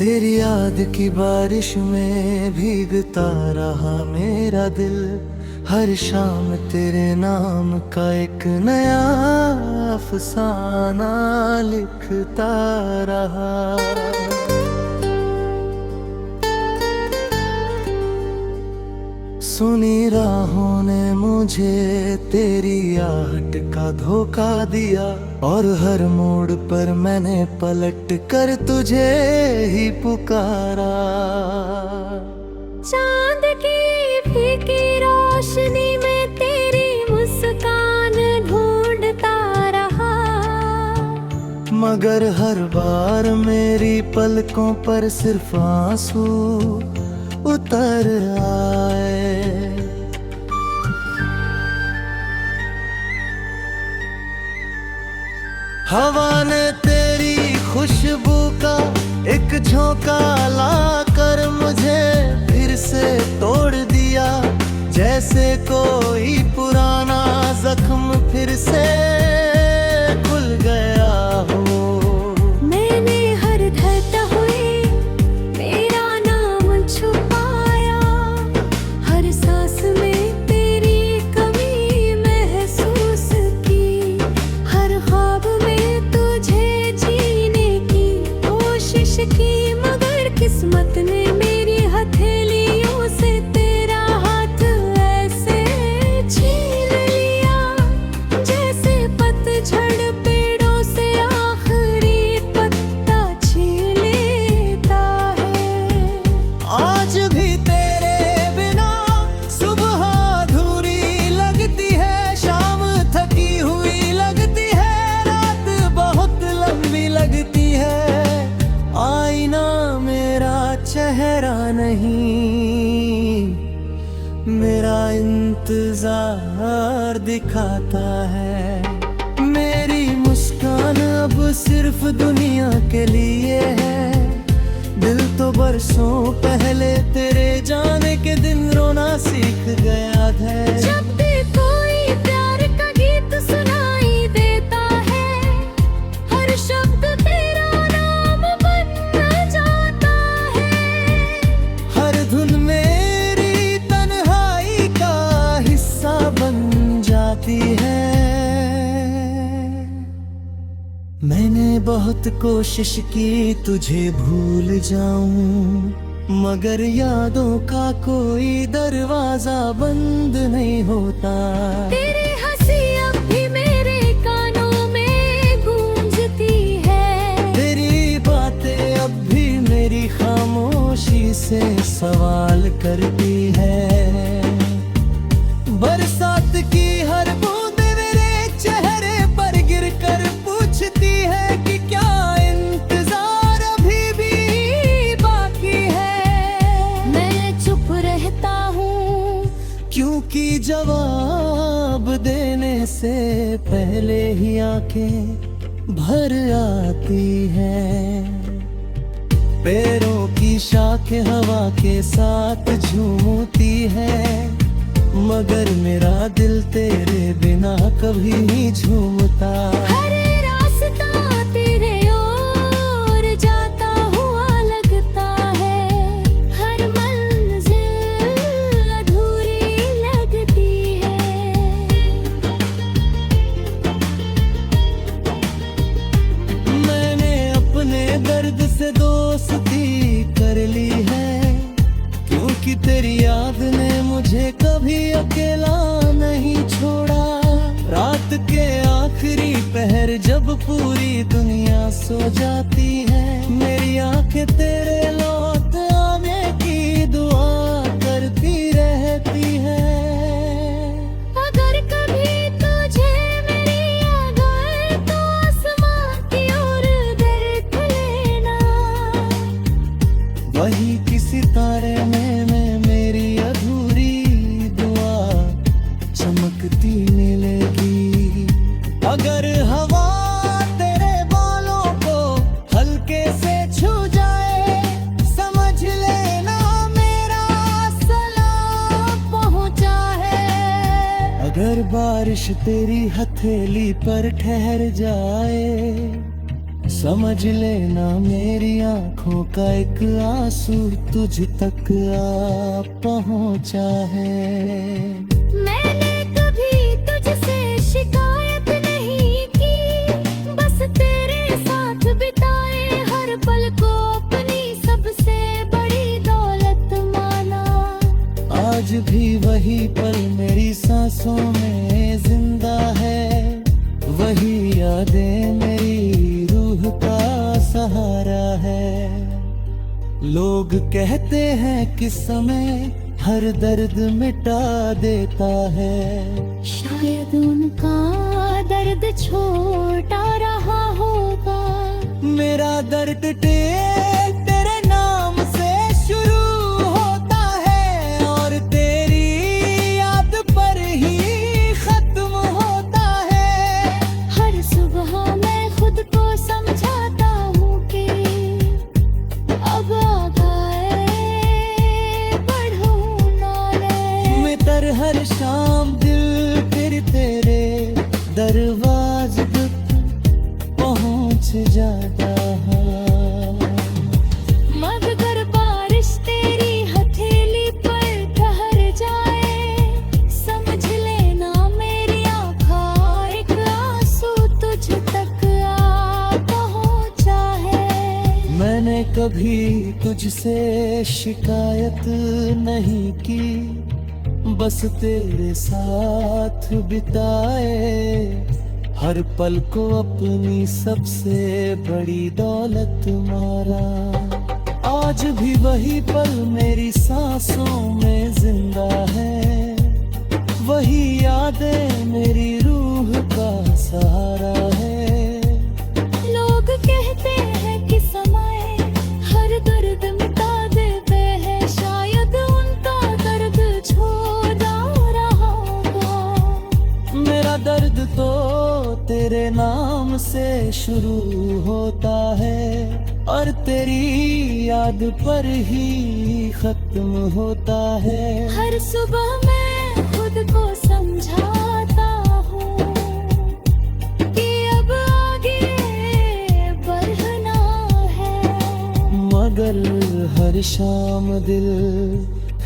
तेरी याद की बारिश में भीगता रहा मेरा दिल। हर शाम तेरे नाम का एक नया अफसाना लिखता रहा। सुनी राहों ने मुझे तेरी आहट का धोखा दिया, और हर मोड़ पर मैंने पलट कर तुझे ही पुकारा। चांद की फीकी रोशनी में तेरी मुस्कान ढूंढता रहा, मगर हर बार मेरी पलकों पर सिर्फ आंसू उतर आए। हवा ने तेरी खुशबू का एक झोंका लाकर मुझे फिर से तोड़ दिया, जैसे कोई पुराना जख्म फिर से खुल गया हो। मैंने हर धड़कते हुए मेरा नाम छुपाया, हर सांस में तेरी कमी महसूस की, हर ख्वाब में तुझे जीने की कोशिश की, मगर किस्मत ने मेरी हथेलियों से तेरा हाथ ऐसे छीन लिया, जैसे पतझड़ पेड़ों से आखिरी पत्ता छीन लेता है। आज भी तेरे बिना सुबह अधूरी लगती है, शाम थकी हुई लगती है, रात बहुत लंबी लगती है। आईना मेरा चेहरा नहीं, मेरा इंतजार दिखाता है। मेरी मुस्कान अब सिर्फ दुनिया के लिए है, दिल तो बरसों पहले तेरे जाने के दिन रोना सीख गया है। जब भी कोई प्यार का गीत सुनाई देता है, हर शब्द तेरा नाम बन जाता है। हर धुन मेरी तन्हाई का हिस्सा बन जाती है। मैंने बहुत कोशिश की तुझे भूल जाऊं, मगर यादों का कोई दरवाजा बंद नहीं होता। तेरी हंसी अब भी मेरे कानों में गूंजती है, तेरी बातें अब भी मेरी खामोशी से सवाल करती है। बरसात की हर बूंद मेरे चेहरे पर गिरकर पूछती है कि क्या इंतजार अभी भी बाकी है। मैं चुप रहता हूँ, क्योंकि जवाब देने से पहले ही आंखें भर आती हैं। पैरों की शाखें हवा के साथ झूमती है, मगर मेरा दिल तेरे बिना कभी नहीं झूमता। हर रास्ता तेरे ओर जाता हुआ लगता है, हर मंजिल अधूरी लगती है। मैंने अपने दर्द से दोस्ती कर ली है, क्योंकि तेरी याद ने मुझे कभी अकेला नहीं छोड़ा। रात के आखिरी पहर जब पूरी दुनिया सो जाती है, मेरी आंखें तेरे लौट आने की दुआ करती रहती है। अगर कभी तुझे मेरी याद आए तो आसमां की ओर देख लेना, वही किसी तारे में मेरी अधूरी दुआ चमकती मिलेगी। अगर हवा तेरे बालों को हल्के से छू जाए, समझ लेना मेरा सलाम पहुंचा है। अगर बारिश तेरी हथेली पर ठहर जाए, समझ लेना मेरी आंखों का एक आंसू तुझ तक आ पहुंचा है। मैंने कभी तुझसे शिकायत नहीं की, बस तेरे साथ बिताए हर पल को अपनी सबसे बड़ी दौलत माना। आज भी वही पल मेरी सांसों में जिंदा है, वही यादें मेरी रूह का सहारा है। लोग कहते हैं कि समय हर दर्द मिटा देता है, शायद उनका दर्द छोटा रहा होगा। मेरा दर्द तेरे नाम से शुरू होता है और तेरी याद पर ही खत्म होता है। हर सुबह मैं खुद को समझाता हूँ कि अब आगे बढ़ूँ नाले। मितर हर शाम दिल फिर तेरे दरवाजे तक पहुँच जाता है। मगर बारिश तेरी हथेली पर ठहर जाए, समझ लेना मेरी आँखों एक आंसू तुझ तक आ पहुँचा है। मैंने कभी तुझसे शिकायत नहीं की, बस तेरे साथ बिताए हर पल को अपनी सबसे बड़ी दौलत मारा। आज भी वही पल मेरी सांसों में जिंदा है, वही यादें मेरी रूह का सहारा है। लोग कहते हैं कि समय हर दर्द मिटा देते हैं, शायद उनका दर्द छोड़ा रहा होगा। मेरा दर्द तो तेरे नाम से शुरू होता है और तेरी याद पर ही खत्म होता है। हर सुबह मैं खुद को समझाता हूँ कि अब आगे बढ़ना है। मगर हर शाम दिल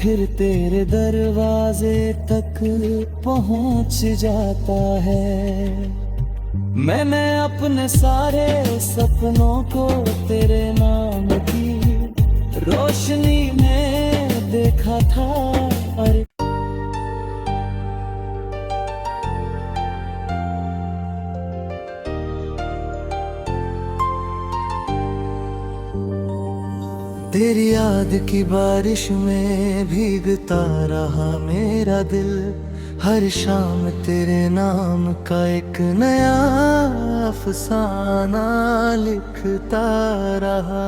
फिर तेरे दरवाजे तक पहुंच जाता है। मैंने अपने सारे सपनों को तेरे नाम की रोशनी में देखा था। अरे तेरी याद की बारिश में भीगता रहा मेरा दिल, हर शाम तेरे नाम का एक नया अफसाना लिखता रहा।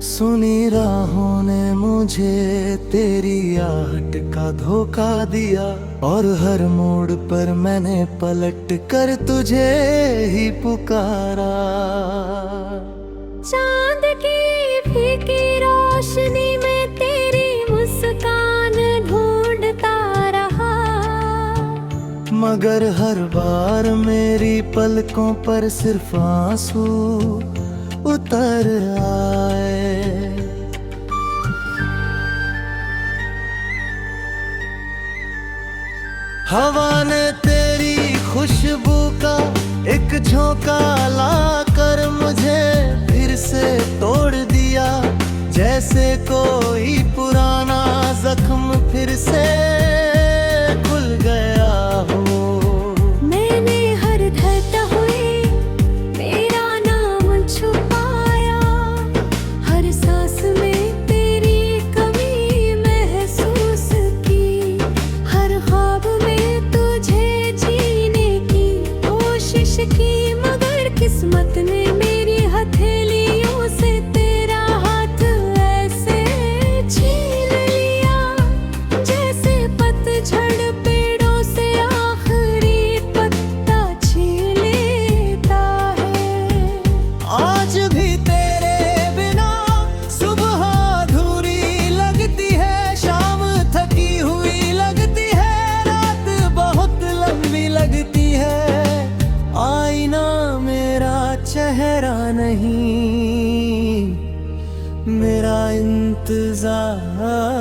सुनी राहों ने मुझे तेरी आहट का धोखा दिया और हर मोड़ पर मैंने पलट कर तुझे ही पुकारा। चांद की फीकी रोशनी में तेरी मुस्कान ढूंढता रहा, मगर हर बार मेरी पलकों पर सिर्फ आंसू उतर आए। हवा ने तेरी खुशबू का एक झोंका लाकर मुझे फिर से तोड़ दिया, जैसे कोई पुराना जख्म फिर से खुल गया हो। मैंने हर धड़कते हुए मेरा नाम छुपाया, हर सांस में तेरी कमी महसूस की, हर ख्वाब में तुझे जीने की कोशिश की, मगर किस्मत ने मेरी हथेलियों से तेरा हाथ ऐसे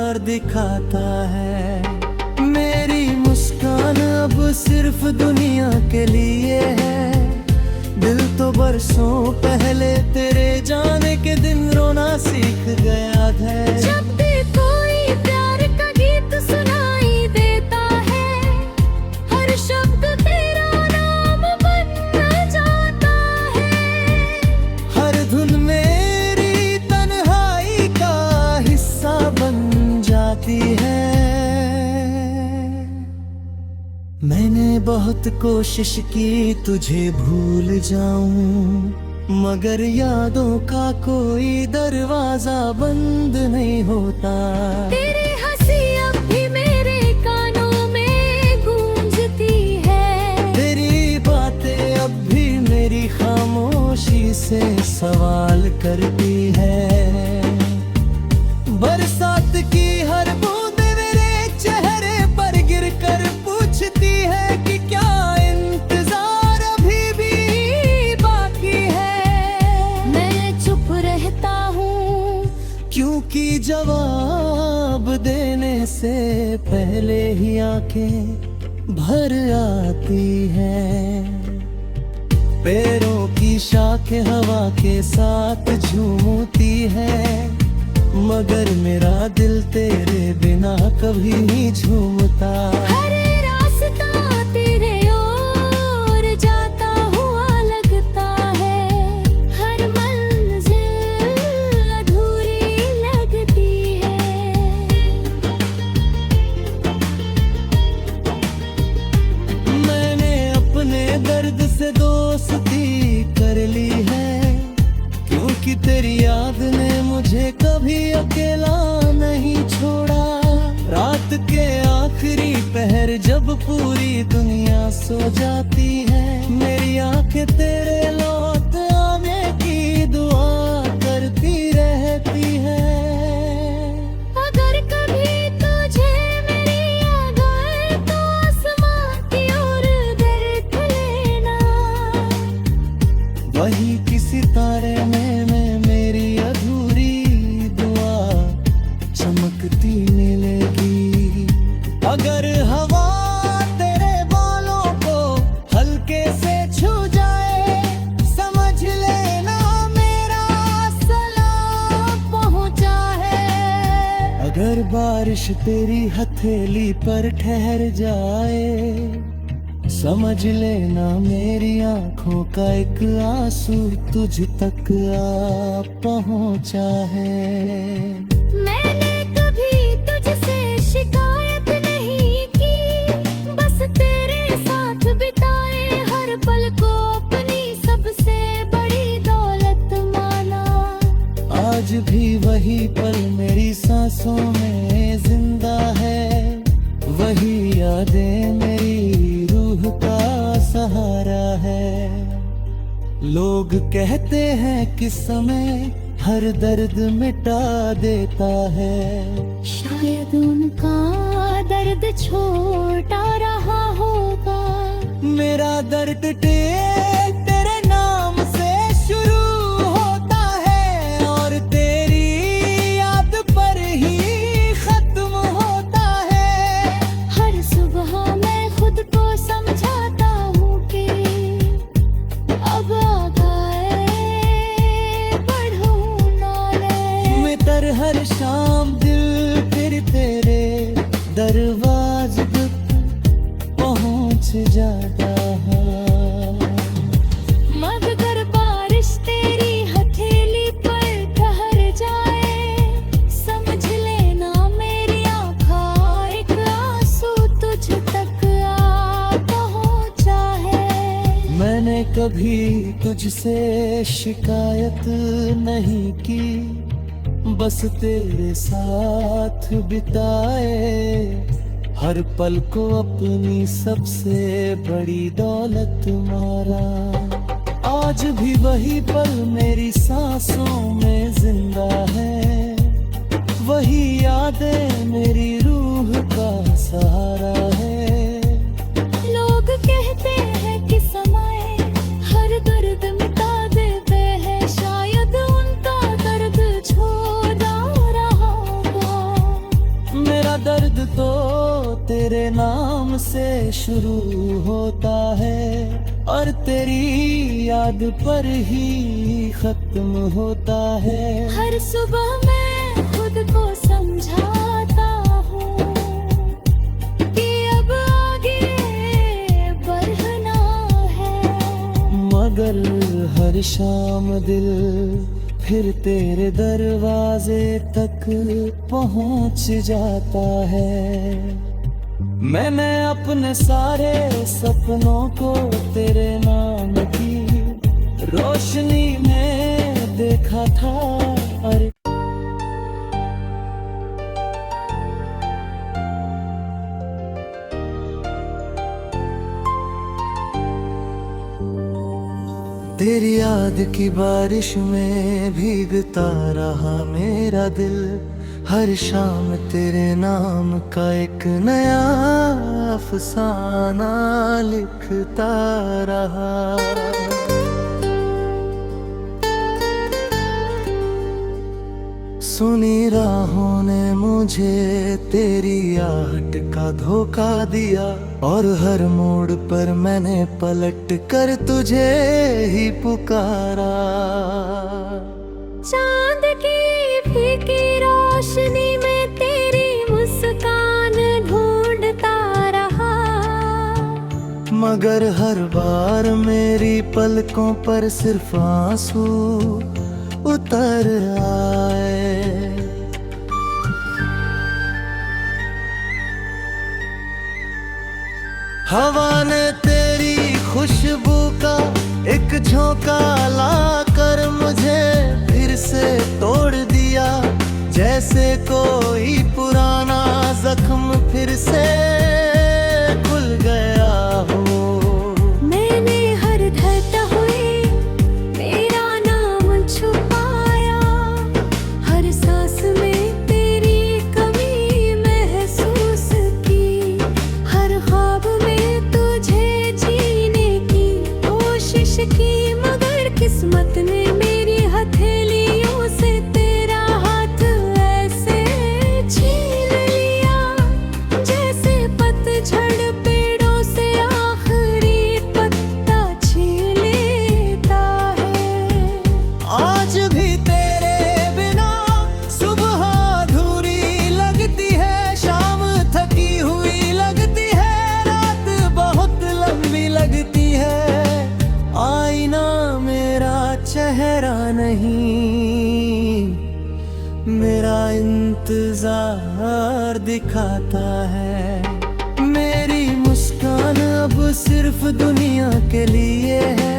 प्यार दिखाता है। मेरी मुस्कान अब सिर्फ दुनिया के लिए है। दिल तो बरसों पहले तेरे जाने के दिन रोना सीख गया है। जब भी कोई प्यार का गीत सुनाई देता है, हर शब्द तेरा नाम बन जाता है। हर धुन मेरी तन्हाई का हिस्सा बन जाती है। मैंने बहुत कोशिश की तुझे भूल जाऊं, मगर यादों का कोई दरवाजा बंद नहीं होता। तेरी हंसी अब भी मेरे कानों में गूंजती है। तेरी बातें अब भी मेरी खामोशी से सवाल करती है। बरसात की हर बूंद मेरे चेहरे पर गिरकर पूछती है कि क्या इंतजार अभी भी बाकी है। मैं चुप रहता हूँ, क्योंकि जवाब देने से पहले ही आंखें भर आती हैं। पैरों की शाखें हवा के साथ झूमती है, मगर मेरा दिल तेरे बिना कभी नहीं झूमता। हर रास्ता तेरे ओर जाता हुआ लगता है। हर मंजिल अधूरी लगती है। मैंने अपने दर्द से दोस्ती कर ली है, क्योंकि तेरी याद ने मुझे कभी अकेला नहीं छोड़ा। रात के आखिरी पहर जब पूरी दुनिया सो जाती है, मेरी आंखें तेरे लौट आने की दुआ करती रहती है। अगर कभी तुझे मेरी याद आए तो आसमां की ओर देख लेना। वही किसी तारे में मेरी अधूरी दुआ चमकती मिलेगी। अगर हवा तेरे बालों को हल्के से छू जाए, समझ लेना मेरा सलाम पहुंचा है। अगर बारिश तेरी हथेली पर ठहर जाए, समझ लेना मेरी आंखों का एक आंसू तुझ तक आ पहुंचा है। मैंने कभी तुझसे शिकायत नहीं की, बस तेरे साथ बिताए हर पल को अपनी सबसे बड़ी दौलत माना। आज भी वही पल मेरी सांसों में जिंदा है, वही यादें मेरी रूह का सहारा है। लोग कहते हैं कि समय हर दर्द मिटा देता है, शायद उनका दर्द छोटा रहा होगा। मेरा दर्द तेरे नाम से शुरू होता है, और तेरी याद पर ही खत्म होता है। हर सुबह मैं खुद को समझाता हूँ कि अब आगे बढ़ूँ नाले। मितर हर शाम दिल फिर तेरे दरवाजे तक पहुँच जाता है। मगर बारिश तेरी हथेली पर ठहर जाए, समझ लेना मेरी आँखों एक आंसू तुझ तक आ पहुँचा है। मैंने कभी तुझसे शिकायत नहीं की, बस तेरे साथ बिताए हर पल को अपनी सबसे बड़ी दौलत मारा। आज भी वही पल मेरी सांसों में जिंदा है, वही यादें मेरी रूह का सहारा है। लोग कहते हैं कि समय हर दर्द मिटा देते हैं, शायद उनका दर्द छोड़ा रहा होगा। तेरे नाम से शुरू होता है और तेरी याद पर ही खत्म होता है। हर सुबह मैं खुद को समझाता हूँ कि अब आगे बढ़ना है, मगर हर शाम दिल फिर तेरे दरवाजे तक पहुंच जाता है। मैंने अपने सारे सपनों को तेरे नाम की रोशनी में देखा था। अरे तेरी याद की बारिश में भीगता रहा मेरा दिल, हर शाम तेरे नाम का एक नया अफसाना लिखता रहा। सुनी राहों ने मुझे तेरी आहट का धोखा दिया और हर मोड़ पर मैंने पलट कर तुझे ही पुकारा। चांद की फीकी रोशनी में तेरी मुस्कान ढूंढता रहा, मगर हर बार मेरी पलकों पर सिर्फ आंसू उतर आए। हवा ने तेरी खुशबू का एक झोंका लाकर मुझे फिर से तोड़ दिया, जैसे कोई पुराना जख्म फिर से खुल गया हो। मैंने हर धड़कते हुए मेरा नाम छुपाया, हर सांस में तेरी कमी महसूस की, हर ख्वाब में तुझे जीने की कोशिश की, मगर किस्मत ने मेरी हथेलियों से तेरा हाथ ऐसे छीन लिया, जैसे पतझड़ पेड़ों से आखिरी पत्ता छीन लेता है। आज भी तेरे बिना सुबह अधूरी लगती है, शाम थकी हुई लगती है, रात बहुत लंबी लगती है। आईना मेरा चेहरा नहीं, मेरा इंतजार दिखाता है। मेरी मुस्कान अब सिर्फ दुनिया के लिए है,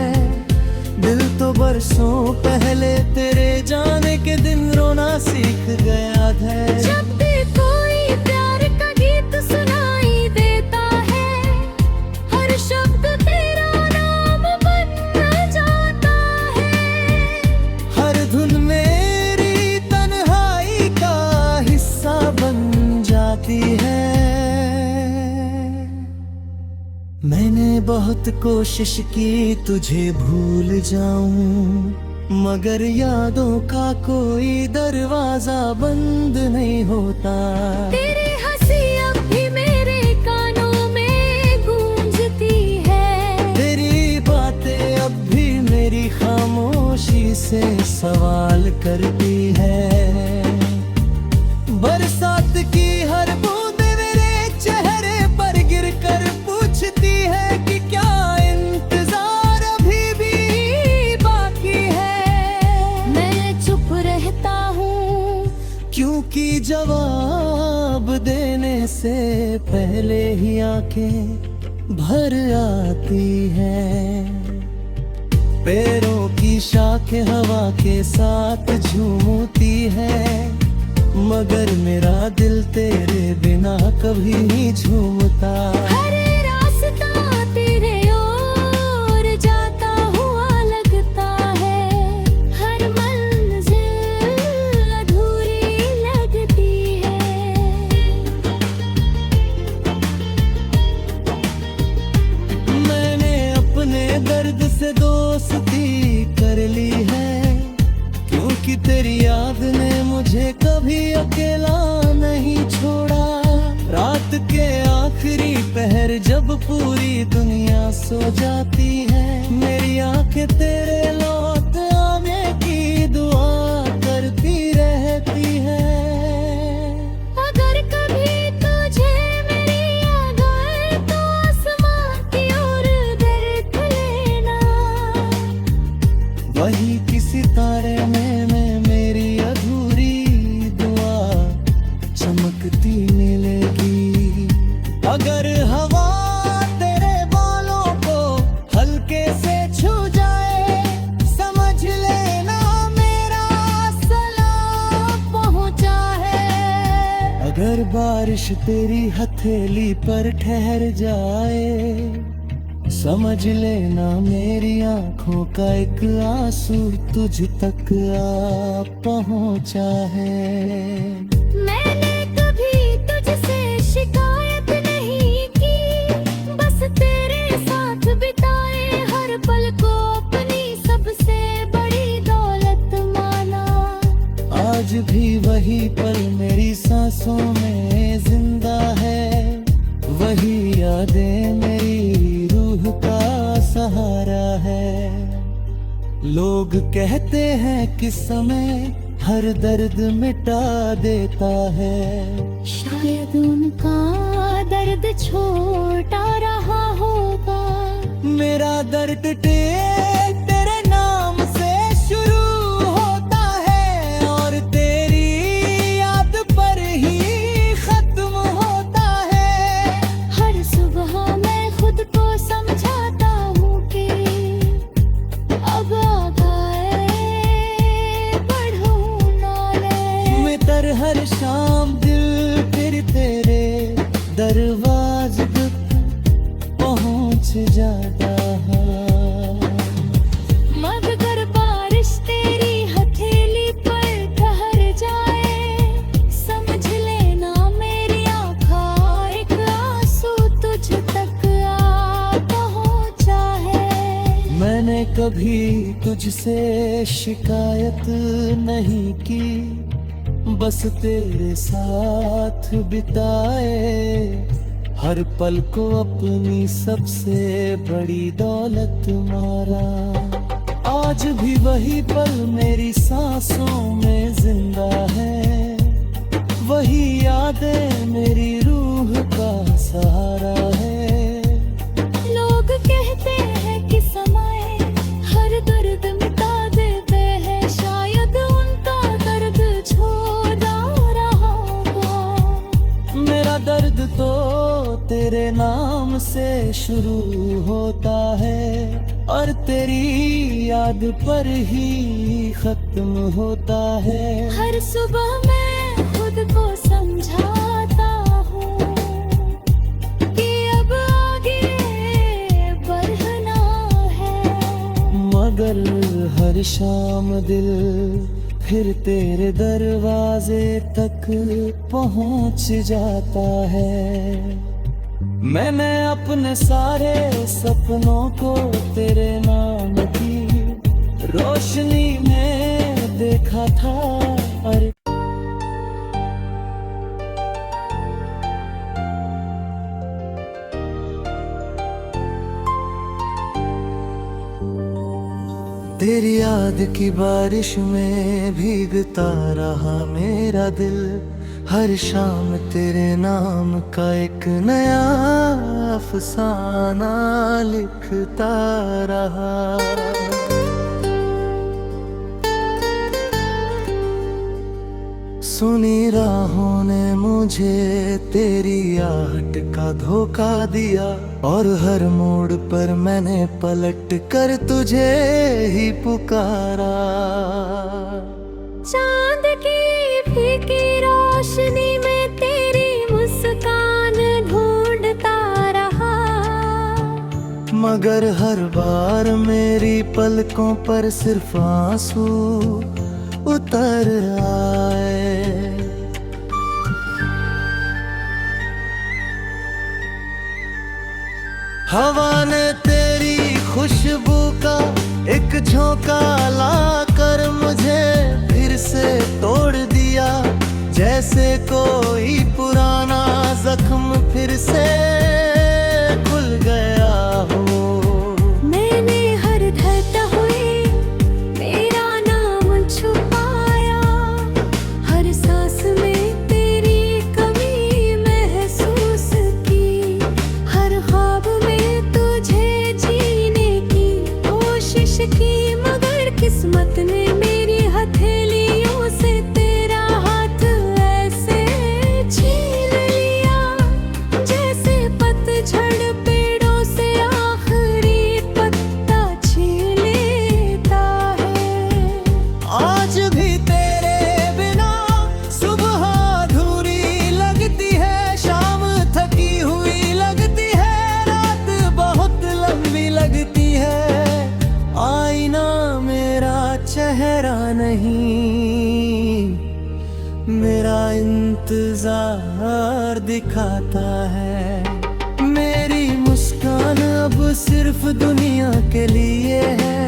दिल तो बरसों पहले तेरे जाने के दिन रोना सीख गया है। जब भी कोई प्यार का गीत सुनाई देता है, हर शब्द तेरा नाम बन जाता है, हर धुन मेरी तन्हाई का हिस्सा बन जाती है। मैंने बहुत कोशिश की तुझे भूल जाऊं, मगर यादों का कोई दरवाजा बंद नहीं होता। तेरी हंसी अब भी मेरे कानों में गूंजती है, तेरी बातें अब भी मेरी खामोशी से सवाल करती है। बरसात की हर बूंद मेरे चेहरे पर गिरकर पूछती है कि क्या इंतजार अभी भी बाकी है। मैं चुप रहता हूँ क्योंकि जवाब देने से पहले ही आंखें भर आती हैं। पैरों की शाखें हवा के साथ झूमती है, मगर मेरा दिल तेरे बिना कभी नहीं झूमता। हर रास्ता तेरे ओर जाता हुआ लगता है, हर मंजिल अधूरी लगती है। मैंने अपने दर्द से दोस्ती कर ली है, क्योंकि तेरी याद ने मुझे कभी अकेला नहीं छोड़ा। रात के आखिरी पहर जब पूरी दुनिया सो जाती है, मेरी आंखें तेरे लौट आने की दुआ करती रहती है। अगर कभी तुझे मेरी याद आए तो आसमां की ओर देख लेना। वही किसी तारे में मेरी अधूरी दुआ चमकती मिलेगी। अगर हवा तेरे बालों को हल्के से छू जाए, समझ लेना मेरा सलाम पहुंचा है। अगर बारिश तेरी हथेली पर ठहर जाए, समझ लेना मेरी आंखों का एक आंसू तुझ तक आ पहुंचा है। मैंने कभी तुझसे शिकायत नहीं की, बस तेरे साथ बिताए हर पल को अपनी सबसे बड़ी दौलत माना। आज भी वही पल मेरी सांसों में जिंदा है, वही यादें मेरी रूह का सहारा है। लोग कहते हैं कि समय हर दर्द मिटा देता है, शायद उनका दर्द छोटा रहा होगा। मेरा दर्द तेरे नाम से शुरू होता है और तेरी याद पर ही खत्म होता है। हर सुबह मैं खुद को समझाता हूँ कि अब आगे बढ़ूँ नाले। मितर हर शाम दिल फिर तेरे दरवाजे तक पहुँच जाता है। मगर बारिश तेरी हथेली पर ठहर जाए, समझ लेना मेरी आँखों एक आंसू तुझ तक आ पहुँचा है। मैंने कभी तुझसे शिकायत नहीं की, बस तेरे साथ बिताए हर पल को अपनी सबसे बड़ी दौलत मारा। आज भी वही पल मेरी सांसों में जिंदा है, वही यादें मेरी रूह का सहारा है। लोग कहते हैं कि समय हर दर्द मिटा देते हैं, शायद उनका दर्द छोड़ा रहा होगा। मेरा दर्द तो तेरे नाम से शुरू होता है और तेरी याद पर ही खत्म होता है। हर सुबह मैं खुद को समझाता हूँ कि अब आगे बढ़ना है। मगर हर शाम दिल फिर तेरे दरवाजे तक पहुंच जाता है। मैंने अपने सारे सपनों को तेरे नाम की रोशनी में देखा था। अरे तेरी याद की बारिश में भीगता रहा मेरा दिल, हर शाम तेरे नाम का एक नया अफसाना लिखता रहा। सुनी राहों ने मुझे तेरी आहट का धोखा दिया और हर मोड़ पर मैंने पलट कर तुझे ही पुकारा। चांद की फीकी रोशनी में तेरी मुस्कान ढूंढता रहा, मगर हर बार मेरी पलकों पर सिर्फ आंसू उतर आए। हवा ने तेरी खुशबू का एक झोंका लाकर मुझे फिर से तोड़ दिया, जैसे कोई पुराना जख्म प्यार दिखाता है। मेरी मुस्कान अब सिर्फ दुनिया के लिए है।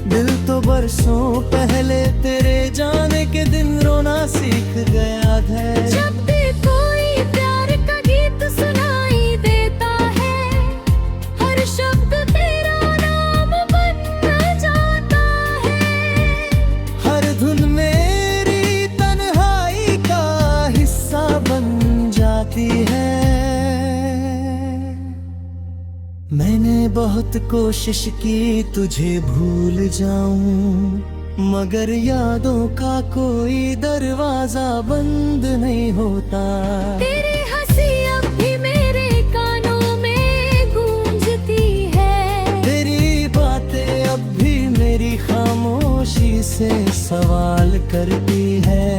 दिल तो बरसों पहले तेरे जाने के दिन रोना सीख गया है। जब भी कोई प्यार का गीत सुनाई देता है, हर शब्द तेरा नाम बन जाता है। हर धुन मेरी तन्हाई का हिस्सा बन जाती है। मैंने बहुत कोशिश की तुझे भूल जाऊं, मगर यादों का कोई दरवाजा बंद नहीं होता। तेरी हंसी अब भी मेरे कानों में गूंजती है। तेरी बातें अब भी मेरी खामोशी से सवाल करती है।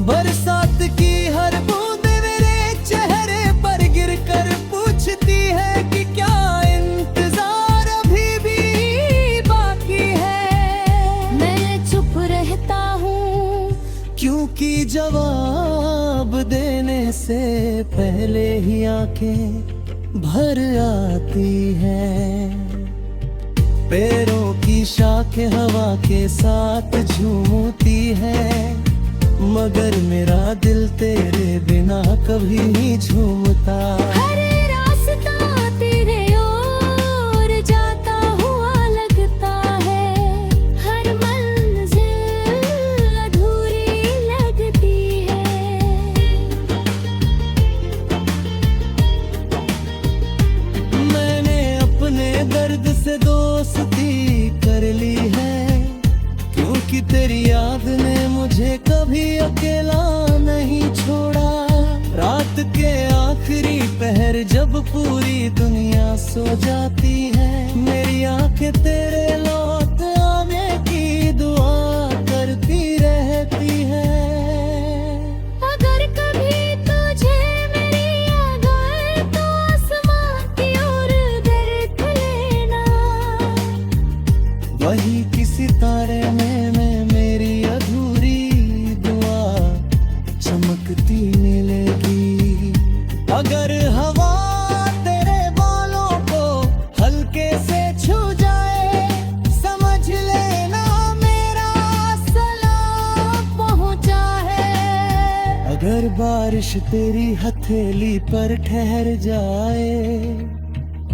बरसात की हर बूंद मेरे चेहरे पर गिरकर पूछती है कि क्या इंतजार अभी भी बाकी है। मैं चुप रहता हूँ, क्योंकि जवाब देने से पहले ही आंखें भर आती हैं। पैरों की शाखें हवा के साथ झूमती है, मगर मेरा दिल तेरे बिना कभी नहीं झूमता। हर रास्ता तेरे ओर जाता हुआ लगता है। हर मंजिल अधूरी लगती है। मैंने अपने दर्द से दोस्ती कर ली है, क्योंकि तेरी याद ने मुझे कभी अकेला नहीं छोड़ा। रात के आखिरी पहर जब पूरी दुनिया सो जाती है, मेरी आंखें तेरे लौट आने की दुआ करती रहती है। अगर कभी तुझे मेरी याद आए तो आसमां की ओर देख लेना। वही किसी तारे में मेरी अधूरी दुआ चमकती मिलेगी। अगर हवा तेरे बालों को हल्के से छू जाए, समझ लेना मेरा सलाम पहुंचा है। अगर बारिश तेरी हथेली पर ठहर जाए,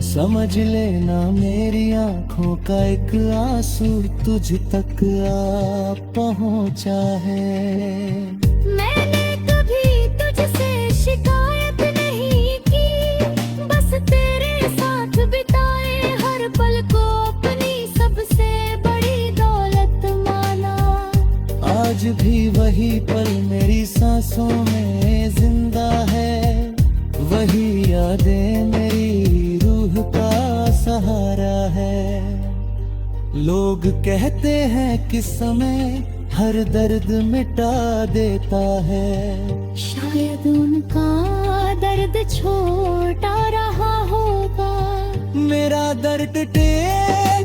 समझ लेना मेरी आंखों का एक आंसू तुझ तक आ पहुंचा है। मैंने कभी तुझसे शिकायत नहीं की, बस तेरे साथ बिताए हर पल को अपनी सबसे बड़ी दौलत माना। आज भी वही पल मेरी सांसों में जिंदा है, वही यादें मेरी रूह का सहारा है। लोग कहते हैं कि समय हर दर्द मिटा देता है, शायद उनका दर्द छोटा रहा होगा। मेरा दर्द तेरे